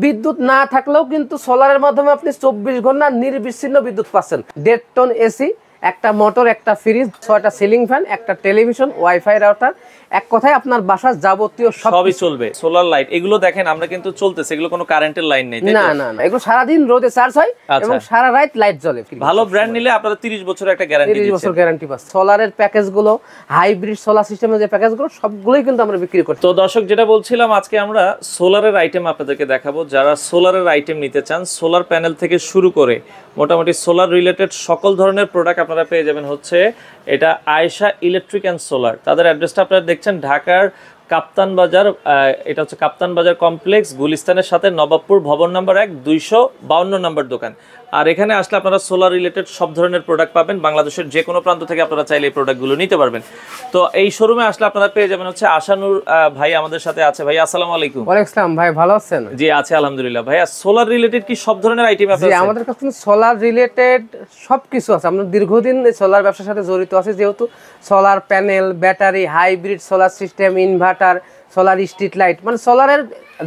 বিদ্যুৎ না থাকলেও কিন্তু সোলারের মাধ্যমে আপনি 24 ঘন্টা নির্বিচ্ছিন্ন বিদ্যুৎ পাচ্ছেন। 1.5 টন এসি, একটা মোটর, একটা ফ্রিজ, 6টা সিলিং ফ্যান, একটা টেলিভিশন, ওয়াইফাই রাউটার, এক কথায় আপনার বাসার যাবতীয় সবই চলবে। সোলার লাইট এগুলো দেখেন আমরা কিন্তু চলতেছে, এগুলো কোনো কারেন্টের লাইন নেই। না না না, এগুলো সারা দিন রোদে চার্জ হয় এবং সারা রাত লাইট জ্বলে। ভালো ব্র্যান্ড নিলে আপনারা 30 বছরের একটা গ্যারান্টি দিচ্ছেন। 30 বছর গ্যারান্টি পাচ্ছেন। সোলারের প্যাকেজগুলো, হাইব্রিড সোলার সিস্টেমের যে প্যাকেজগুলো সবগুলোই কিন্তু আমরা বিক্রি করছি। তো দর্শক, যেটা বলছিলাম, আজকে আমরা সোলারের আইটেম আপনাদেরকে দেখাবো। যারা সোলারের আইটেম নিতে চান, সোলার প্যানেল থেকে শুরু করে মোটামুটি সোলার রিলেটেড সকল ধরনের প্রোডাক্ট আপনারা পেয়ে যাবেন হচ্ছে এটা আয়েশা ইলেকট্রিক অ্যান্ড সোলার। তাদের অ্যাড্রেসটা আপনারা দেখছেন ঢাকার কাপ্তান বাজার, এটা হচ্ছে কাপ্তান বাজার কমপ্লেক্স, গুলিস্তানের সাথে নবাবপুর, ভবন নাম্বার 1, 252 নম্বর দোকান। আর এখানে আসলে আপনারা সোলার রিলেটেড সব ধরনের প্রোডাক্ট পাবেন। বাংলাদেশের যে কোনো প্রান্ত থেকে আপনারা চাইলে এই প্রোডাক্টগুলো নিতে পারবেন। তো এই শোরুমে আসলে আপনারা পেয়ে যাবেন হচ্ছে আশানুর ভাই আমাদের সাথে আছে। ভাই আসসালামু আলাইকুম। ওয়ালাইকুম আসসালাম ভাই, ভালো আছেন? জি আছে আলহামদুলিল্লাহ। ভাইয়া সোলার রিলেটেড কি সব ধরনের আইটেম আছে? আমাদের কাছে সোলার রিলেটেড সবকিছু আছে। আমরা দীর্ঘদিন সোলার ব্যবসার সাথে জড়িত আছি, যেহেতু solar panel, battery, hybrid solar system, inverter, solar street light, মানে সোলারের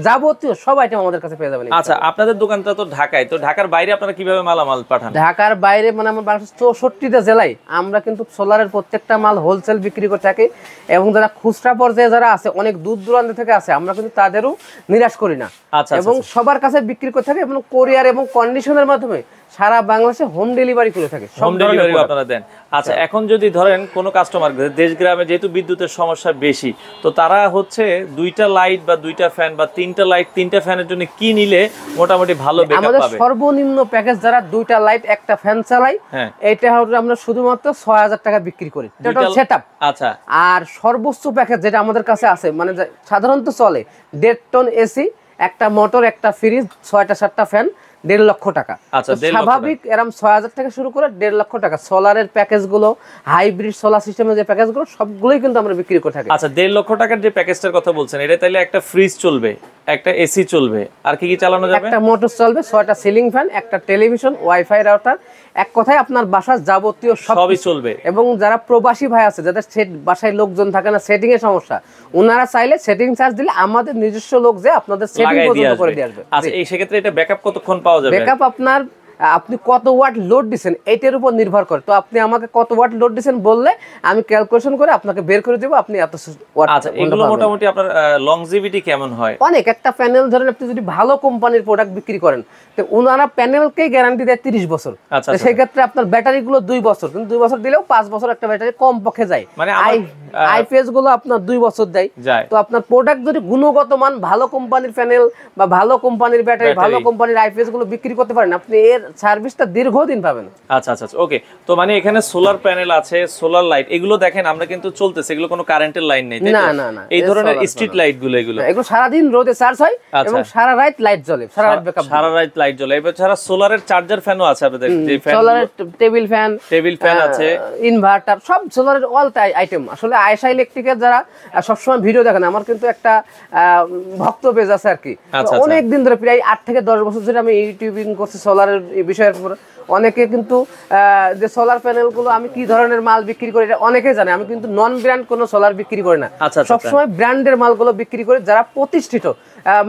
যাবতীয় সব আইটেম আমাদের কাছে পেয়ে যাবেন। আচ্ছা, আপনাদের দোকানটা তো ঢাকায়, তো ঢাকার বাইরে আপনারা কিভাবে মালামাল পাঠান? ঢাকার বাইরে মানে আমার 64টা জেলায় আমরা কিন্তু সোলারের প্রত্যেকটা মাল হোলসেল বিক্রি করে থাকি, এবং যারা খুচরা পর্যায়ে যারা আছে অনেক দূর দূরান্ত থেকে আছে, আমরা কিন্তু তাদেরও নিরাশ করি না। এবং সবার কাছে বিক্রি করে থাকি, এবং কোরিয়ার এবং কন্ডিশনের মাধ্যমে সারা বাংলাদেশে হোম ডেলিভারি করে থাকে। হোম ডেলিভারি আপনারা দেন? আচ্ছা, এখন যদি ধরেন কোনো কাস্টমার, দেশ গ্রামে যেহেতু বিদ্যুতের সমস্যা বেশি, তো তারা হচ্ছে 2টা লাইট বা 2টা ফ্যান বা 3টা লাইট 3টা ফ্যানের জন্য কি নিলে মোটামুটি ভালো ব্যাকআপ পাবে? আমাদের সর্বনিম্ন প্যাকেজ যারা 2টা লাইট একটা ফ্যান চালাই, এটা হচ্ছে আমরা শুধুমাত্র 6000 টাকা বিক্রি করি টোটাল সেটআপ। আচ্ছা, আর সর্বোচ্চ প্যাকেজ যেটা আমাদের কাছে আছে, মানে সাধারণত চলে 1.5 টন এসি, একটা মোটর, একটা ফ্রিজ, 6টা 7টা ফ্যান, 1.5 লক্ষ টাকা। স্বাভাবিক এরকম 6000 থেকে শুরু করে 1.5 লক্ষ টাকা সোলারের প্যাকেজগুলো, হাইব্রিড সোলার সিস্টেমের যে প্যাকেজগুলো সবগুলোই কিন্তু আমরা বিক্রি করে থাকি। আচ্ছা, 1.5 লক্ষ টাকার যে প্যাকেজটার কথা বলছেন, এটা তাইলে একটা ফ্রিজ চলবে, একটা এসি চলবে, আর কি কি চালানো যাবে? একটা মোটর চলবে, 6টা সিলিং ফ্যান, একটা টেলিভিশন, ওয়াইফাই রাউটার, এক কথায় আপনার বাসার যাবতীয় সবই চলবে। এবং যারা প্রবাসী ভাই আছে, যাদের বাসায় লোকজন থাকে না, সেটিং এর সমস্যা, ওনারা চাইলে সেটিং চার্জ দিলে আমাদের নিজস্ব লোক যে আপনাদের সেটিং পর্যন্ত করে দিয়ে আসবে। আচ্ছা, এই সেক্ষেত্রে এটা ব্যাকআপ কতক্ষণ পাওয়া যাবে? ব্যাকআপ আপনার আপনি কত ওয়াট লোড দিবেন এটার উপর নির্ভর করে। তো আপনি আমাকে কত ওয়াট লোড দিবেন বললে আমি ক্যালকুলেশন করে আপনাকে বের করে দেব, আপনি এত ওয়াট। আচ্ছা, এগুলো মোটামুটি আপনার লংজিভিটি কেমন হয়? অনেক। একটা প্যানেল ধরেন আপনি যদি ভালো কোম্পানির প্রোডাক্ট বিক্রি করেন, তো ওনারা প্যানেলকেই গ্যারান্টি দেয় 30 বছর। সেই ক্ষেত্রে আপনার ব্যাটারি গুলো 2 বছর, কিন্তু 2 বছর দিলেও 5 বছর একটা ব্যাটারি কম পক্ষে যায়। মানে আইপিএস গুলো আপনার 2 বছর দেয়। তো আপনার প্রোডাক্ট যদি গুণগত মান, ভালো কোম্পানির প্যানেল বা ভালো কোম্পানির ব্যাটারি, ভালো কোম্পানির আইপিএস গুলো বিক্রি করতে পারেন, আপনি এর সার্ভিসটা দীর্ঘদিন পাবেন। আচ্ছা আচ্ছা, ওকে। তো মানে এখানে সোলার প্যানেল আছে, সোলার লাইট, এগুলো দেখেন আমরা কিন্তু চলতেছে, এগুলো কোনো কারেন্টের লাইন নেই। না না না, এই ধরনের স্ট্রিট লাইট গুলো, এগুলো সারা দিন রোদে চার্জ হয় এবং সারা রাত লাইট জ্বলে, সারা রাত ব্যাকআপ, সারা রাত লাইট জ্বলে। এছাড়া সোলারের চার্জার ফ্যানও আছে আপনাদের, যে ফ্যান, সোলারের টেবিল ফ্যান আছে, ইনভার্টার, সব সোলারের অল আইটেম। আসলে আয়েশা ইলেকট্রিকের যারা সবসময় ভিডিও দেখেন, আমার কিন্তু একটা ভক্ত পেজ আছে আর কি, অনেক দিন ধরে, প্রায় 8 থেকে 10 বছর ধরে আমি ইউটিউবিং করছি সোলারের বিষয়ের উপর। অনেকে কিন্তু যে সোলার প্যানেল গুলো আমি কি ধরনের মাল বিক্রি করি এটা অনেকে জানে। আমি কিন্তু নন ব্র্যান্ড কোনো সোলার বিক্রি করি না, সবসময় ব্র্যান্ডের মালগুলো বিক্রি করি, যারা প্রতিষ্ঠিত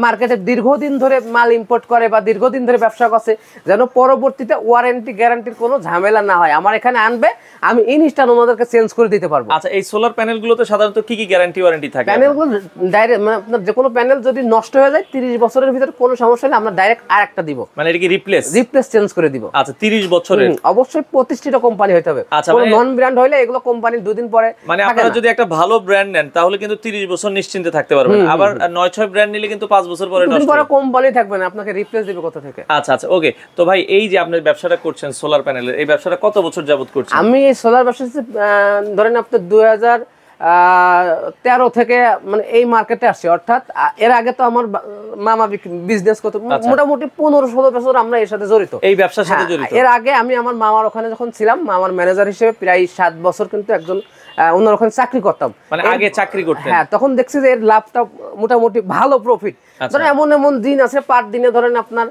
মার্কেটে দীর্ঘদিন ধরে মাল ইম্পোর্ট করে বা দীর্ঘদিন ধরে ব্যবসা করছে, যেন পরবর্তীতে ওয়ারেন্টি গ্যারান্টির কোনো ঝামেলা না হয়। আমার এখানে আনবে, আমি ইনস্ট্যান্ট ওনাদেরকে চেঞ্জ করে দিতে পারবো। আচ্ছা, এই সোলার প্যানেলগুলোতে সাধারণত কি কি গ্যারান্টি ওয়ারেন্টি থাকে? প্যানেলগুলো ডাইরেক্ট, মানে আপনার যে কোনো প্যানেল যদি নষ্ট হয়ে যায় 30 বছরের ভিতরে কোনো সমস্যা নেই, আমরা ডাইরেক্ট আরেকটা দিব। মানে এটা কি রিপ্লেস চেঞ্জ করে দিব? আচ্ছা, 30 বছরের অবশ্যই প্রতিষ্ঠিত কোম্পানি হতে হবে। আচ্ছা, কোনো নন ব্র্যান্ড হইলে এগুলো কোম্পানি 2 দিন পরে, মানে আপনারা যদি একটা ভালো ব্র্যান্ড নেন তাহলে কিন্তু 30 বছর নিশ্চিন্তে থাকতে পারবেন। আবার 9-6 ব্র্যান্ড নিলে কিন্তু 5 বছর পরে নষ্ট হবে, কোম্পানি থাকবে না, আপনাকে রিপ্লেস দিবে কোথা থেকে। আচ্ছা আচ্ছা, ওকে। তো ভাই, এই যে আপনি ব্যবসাটা করছেন সোলার প্যানেলের, এই ব্যবসাটা কত বছর যাবত করছেন? আমি এই সোলার ব্যবসা ধরেন আপনার 2013 থেকে মানে এই মার্কেটে আসছি। অর্থাৎ এর আগে তো আমার মামা বিজনেস করতো, মোটামুটি 15-16 বছর আমরা এর সাথে জড়িত, এই ব্যবসার সাথে জড়িত। এর আগে আমি আমার মামার ওখানে যখন ছিলাম, মামার ম্যানেজার হিসেবে প্রায় 7 বছর কিন্তু একজন ওনার ওখানে চাকরি করতাম। মানে আগে চাকরি করতেন? হ্যাঁ, তখন দেখছি যে এর লাভটা মোটামুটি ভালো প্রফিট। ধরেন এমন দিন আছে, পার দিনে ধরেন আপনার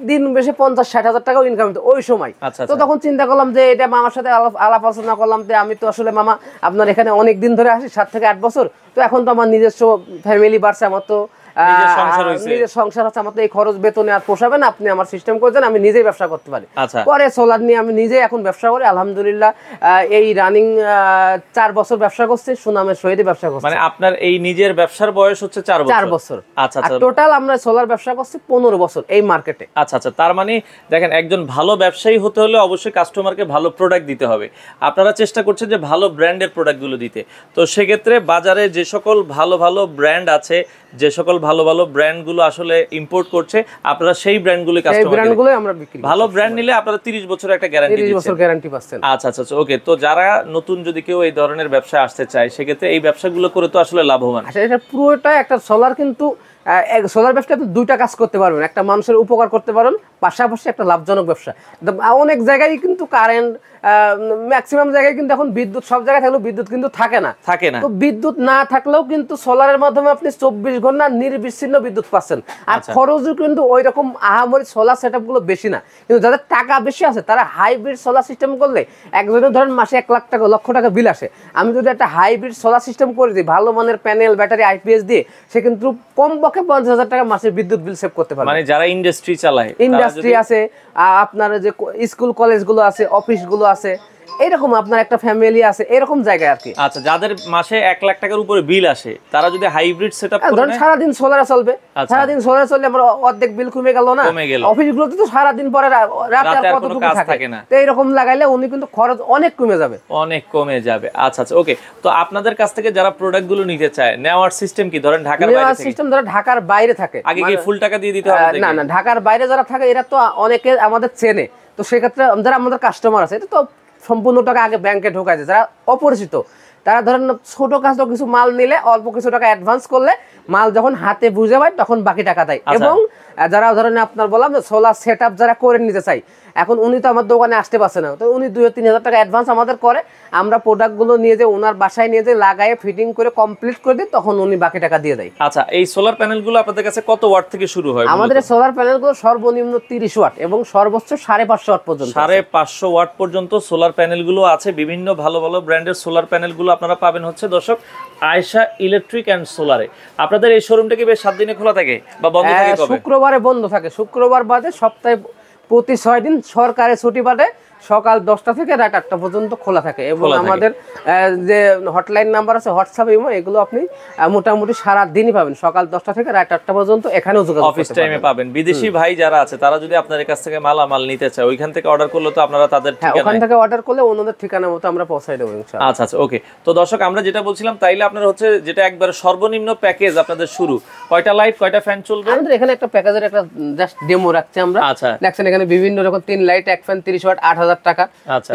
দিন বেশি 50-60 হাজার টাকাও ইনকাম হতো ওই সময়। তো তখন চিন্তা করলাম যে এটা মামার সাথে আলাপ আলোচনা করলাম যে আমি তো আসলে মামা আপনার এখানে অনেক দিন ধরে আসি, 7 থেকে 8 বছর, তো এখন তো আমার নিজস্ব ফ্যামিলি বাড়ছে, আমার তো নিজের সংসার হচ্ছে, আমার তো এই খরচ বেতনে আর পোষাবে না, আপনি আমার সিস্টেম করে দেন, আমি নিজেই ব্যবসা করতে পারি। পরে সোলার নিয়ে আমি নিজেই এখন ব্যবসা করি, আলহামদুলিল্লাহ এই রানিং 4 বছর ব্যবসা করছি, সুনামের সহিত ব্যবসা করছি। মানে আপনার এই নিজের ব্যবসার বয়স হচ্ছে 4 বছর। আচ্ছা আচ্ছা, টোটাল আমরা সোলার ব্যবসা করছি 15 বছর এই মার্কেটে। আচ্ছা আচ্ছা, তার মানে দেখেন একজন ভালো ব্যবসায়ী হতে হলে অবশ্যই কাস্টমারকে ভালো প্রোডাক্ট দিতে হবে। আপনারা চেষ্টা করছেন যে ভালো ব্র্যান্ডের প্রোডাক্টগুলো দিতে, তো সেক্ষেত্রে বাজারে যে সকল ভালো ভালো ব্র্যান্ড আছে, যে সকল ভালো ভালো ব্র্যান্ডগুলো আসলে ইম্পোর্ট করছে, আপনারা সেই ব্র্যান্ডগুলো ব্র্যান্ডগুলো আমরা বিক্রি করি। ভালো ব্র্যান্ড নিলে আপনারা 30 বছরের একটা গ্যারান্টি দিচ্ছেন। 30 বছর গ্যারান্টি পাচ্ছেন। আচ্ছা আচ্ছা ওকে। তো যারা নতুন যদি কেউ এই ধরনের ব্যবসায় আসতে চায়, সেক্ষেত্রে এই ব্যবসাগুলো করে তো আসলে লাভবান। আসলে এটা পুরোটা একটা সোলার, কিন্তু সোলার ব্যবসা আপনি 2টা কাজ করতে পারবেন, একটা মানুষের উপকার করতে পারেন, পাশাপাশি একটা লাভজনক ব্যবসা। অনেক জায়গায় কিন্তু কারেন্ট, ম্যাক্সিমাম জায়গায় কিন্তু এখন বিদ্যুৎ, সব জায়গায় থাকলেও বিদ্যুৎ কিন্তু থাকে না। তো বিদ্যুৎ না থাকলেও কিন্তু সোলারের মাধ্যমে আপনি 24 ঘন্টা নির্বিচ্ছিন্ন বিদ্যুৎ পাচ্ছেন, আর খরচও কিন্তু ওই রকম আহামরি সোলার সেটআপ গুলো বেশি না। কিন্তু যাদের টাকা বেশি আছে তারা হাইব্রিড সোলার সিস্টেম করলে, একজনের ধরেন মাসে 1 লাখ টাকা, লক্ষ টাকা বিল আসে, আমি যদি একটা হাইব্রিড সোলার সিস্টেম করে দিই ভালো মানের প্যানেল, ব্যাটারি, আইপিএস দিয়ে, সে কিন্তু কমপক্ষে 50,000 টাকা মাসে বিদ্যুৎ বিল সেভ করতে পারে। মানে যারা ইন্ডাস্ট্রি চালায়, ইন্ডাস্ট্রি আছে, আপনার যে স্কুল কলেজগুলো আছে, অফিসগুলো আছে, এরকম আপনার একটা ফ্যামিলি আছে, এরকম জায়গায় আর কি। আচ্ছা, যাদের মাসে 1 লাখ টাকার উপরে বিল আসে, তারা যদি হাইব্রিড সেটআপ করে, ধরুন সারা দিন সোলারে চলবে, সারা দিন সোলারে চললে আমরা অর্ধেক বিল কমে গেল না। অফিসগুলোতে তো সারা দিন পরে রাতে আর কতটুকু থাকে না, তো এরকম লাগাইলে উনি কিন্তু খরচ অনেক কমে যাবে, অনেক কমে যাবে। আচ্ছা আচ্ছা ওকে। তো আপনাদের কাছ থেকে যারা প্রোডাক্ট গুলো নিতে চায়, নেওয়ার সিস্টেম কি? ধরেন ঢাকার বাইরে থেকে, সিস্টেম যারা ঢাকার বাইরে থাকে, আগে কি ফুল টাকা দিয়ে দিতে হবে? না না, ঢাকার বাইরে যারা থাকে এরা তো অনেকে আমাদের চেনে, তো সেক্ষেত্রে যারা আমাদের কাস্টমার আছে, এটা তো সম্পূর্ণ টাকা আগে ব্যাংকে ঢোকায় যায়। যারা অপরিচিত, তারা ধরেন ছোট কাজ কিছু মাল নিলে অল্প কিছু টাকা অ্যাডভান্স করলে, মাল যখন হাতে বুঝে পায় তখন বাকি টাকা দেয়। এবং যারা ধরেন আপনার বললাম সোলার সেটআপ যারা করে নিতে চাই, এখন উনি তো আমার দোকানে আসতে পারছে না, তো উনি 2-3 হাজার টাকা অ্যাডভান্স আমাদের করে, আমরা প্রোডাক্টগুলো নিয়ে যে ওনার বাসায় নিয়ে যে লাগায়ে ফিটিং করে কমপ্লিট করে দিই, তখন উনি বাকি টাকা দিয়ে দেয়। আচ্ছা, এই সোলার প্যানেলগুলো আপনাদের কাছে কত ওয়াট থেকে শুরু হয়? আমাদের সোলার প্যানেলগুলো সর্বনিম্ন 30 ওয়াট এবং সর্বোচ্চ 550 ওয়াট পর্যন্ত। 550 ওয়াট পর্যন্ত সোলার প্যানেলগুলো আছে। বিভিন্ন ভালো ভালো ব্র্যান্ডের সোলার প্যানেলগুলো আপনারা পাবেন হচ্ছে দর্শক আয়েশা ইলেকট্রিক অ্যান্ড সোলারে। আপনাদের এই শোরুমটা কি বেশ 7 দিনে খোলা থাকে বা বন্ধ থাকে কবে? শুক্রবারে বন্ধ থাকে, শুক্রবার বাদে সপ্তাহে প্রতি 6 দিন সরকারি ছুটি বাদে সকাল 10টা থেকে রাত 8টা পর্যন্ত খোলা থাকে। এবং আমাদের যে হটলাইন নাম্বার আছে, হোয়াটসঅ্যাপ, ইমো, এগুলো আপনি মোটামুটি সারা দিনই পাবেন, সকাল 10টা থেকে রাত 8টা পর্যন্ত এখানেও যোগাযোগ অফিস টাইমে পাবেন। বিদেশি ভাই যারা আছে তারা যদি আপনাদের কাছ থেকে মালামাল নিতে চায়, ওইখান থেকে অর্ডার করলে তো আপনারা তাদের ঠিকানা, ওখান থেকে অর্ডার করলে ওনাদের ঠিকানা মতো আমরা পৌঁছাই দেব ইনশাআল্লাহ। আচ্ছা আচ্ছা ওকে। তো দর্শক আমরা যেটা বলছিলাম, তাইলে আপনারা হচ্ছে যেটা একবার সর্বনিম্ন প্যাকেজ আপনাদের শুরু, কয়টা লাইট কয়টা ফ্যান চলবে? আমাদের এখানে একটা প্যাকেজের একটা জাস্ট ডেমো রাখছি আমরা। আচ্ছা, দেখছেন এখানে বিভিন্ন রকম 3 লাইট 1 ফ্যান 30 ওয়াট 8000 টাকা,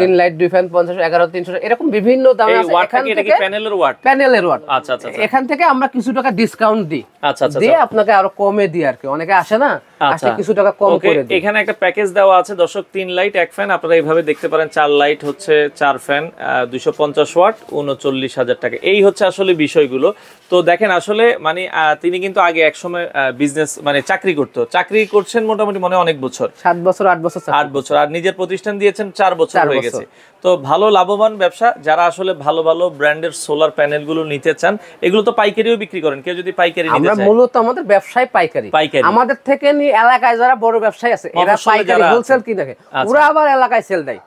3 লাইট 2 ফ্যান 50, 11,300, এরকম বিভিন্ন দামে আছে। এখান থেকে প্যানেলের ওয়াট, প্যানেলের ওয়াট। আচ্ছা আচ্ছা, এখান থেকে আমরা কিছু টাকা ডিসকাউন্ট দিই। আচ্ছা আচ্ছা, দিয়ে আপনাকে আরো কমে দিই আর কি, অনেকে আসে না, আসে কিছু টাকা কম করে দিই। এখানে একটা প্যাকেজ দেওয়া আছে দর্শক, 3 লাইট 1 ফ্যান, আপনারা এইভাবে দেখতে পারেন। 4 লাইট হচ্ছে 4 ফ্যান 250 ওয়াট 39,000 টাকা। এই হচ্ছে আসলে বিষয়গুলো। তো দেখেন আসলে মানে তিনি কিন্তু আগে এক সময় বিজনেস মানে চাকরি করছেন মোটামুটি মনে অনেক বছর, 7 বছর 8 বছর 8 বছর, আর নিজের প্রতিষ্ঠান দিয়েছেন 4 বছর হয়ে গেছে। তো ভালো লাভবান ব্যবসা। যারা আসলে ভালো ভালো ব্র্যান্ডের সোলার প্যানেল গুলো নিতে চান, এগুলো তো পাইকারিও বিক্রি করেন, কেউ যদি পাইকারি নিতে চায়? আমরা মূলত আমাদের ব্যবসায় পাইকারি, আমাদের থেকে নিয়ে এলাকায় যারা বড় ব্যবসায়ী আছে এরা পাইকারি হোলসেল কিনে থাকে, ওরা আবার এলাকায় সেল দেয়,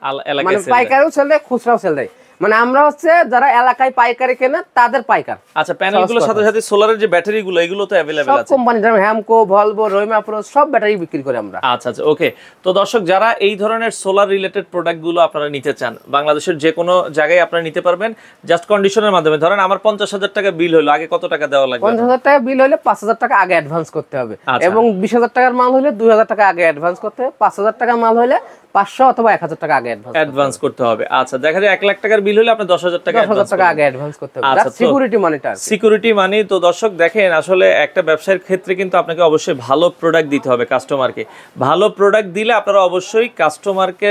মানে পাইকারিও সেল দেয়, খুচরাও সেল দেয়। মানে আমরা হচ্ছে যারা এলাকায় পাইকারি কেনে তাদের পাইকার। আচ্ছা, প্যানেলগুলোর সাথে সাথে সোলারের যে ব্যাটারিগুলো, এগুলো তো अवेलेबल আছে সব কোম্পানি, যেমন হ্যামকো, ভলভো, রহিমা প্রো, সব ব্যাটারি বিক্রি করে আমরা। আচ্ছা আচ্ছা ওকে। তো দর্শক যারা এই ধরনের সোলার রিলেটেড প্রোডাক্টগুলো আপনারা নিতে চান, বাংলাদেশের যে কোনো জায়গায় আপনারা নিতে পারবেন, জাস্ট কন্ডিশনের মাধ্যমে। ধরেন আমার 50,000 টাকা বিল হলো, আগে কত টাকা দেওয়া লাগবে? 50,000 টাকা বিল হলে 5,000 টাকা আগে অ্যাডভান্স করতে হবে, এবং 20,000 টাকার মাল হলে 2,000 টাকা আগে অ্যাডভান্স করতে হবে, 5,000 টাকার মাল হলে 500 অথবা 1,000 টাকা আগে অ্যাডভান্স করতে হবে। আচ্ছা, দেখা যায় 1 লাখ টাকার বিল হলে আপনি 10,000 টাকা আগে অ্যাডভান্স করতে হবে। আচ্ছা, সিকিউরিটি মানিটা, সিকিউরিটি মানি। তো দর্শক দেখেন আসলে একটা ব্যবসায়ের ক্ষেত্রে কিন্তু আপনাকে অবশ্যই ভালো প্রোডাক্ট দিতে হবে কাস্টমারকে। ভালো প্রোডাক্ট দিলে আপনারা অবশ্যই কাস্টমারকে,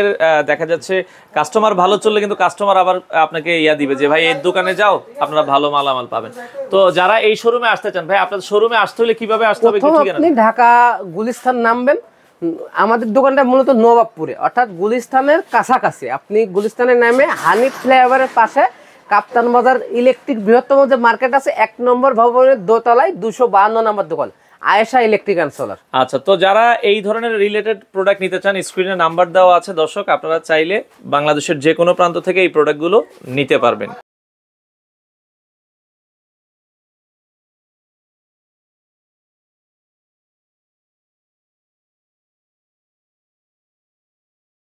দেখা যাচ্ছে কাস্টমার ভালো চললে কিন্তু কাস্টমার আবার আপনাকে দিবে যে ভাই এই দোকানে যাও, আপনারা ভালো মালামাল পাবেন। তো যারা এই শোরুমে আসতে চান, ভাই আপনাদের শোরুমে আসতে হলে কিভাবে আসতে হবে? আপনি ঢাকা গুলিস্তান নামবেন, আমাদের দোকানটা মূলত নবাবপুরে, অর্থাৎ গুলিস্তানের কাছাকাছি। আপনি গুলিস্তানের নামে হানিফ ফ্লাইওভারের পাশে কাপ্তান বাজার ইলেকট্রিক বৃহত্তম যে মার্কেট আছে 1 নম্বর ভবনের দোতলায় 252 নম্বর দোকান। Ayesha electric and solar. আচ্ছা, তো যারা এই ধরনের রিলেটেড প্রোডাক্ট নিতে চান, স্ক্রিনে নাম্বার দেওয়া আছে দর্শক, আপনারা চাইলে বাংলাদেশের যে কোনো প্রান্ত থেকে এই প্রোডাক্টগুলো নিতে পারবেন।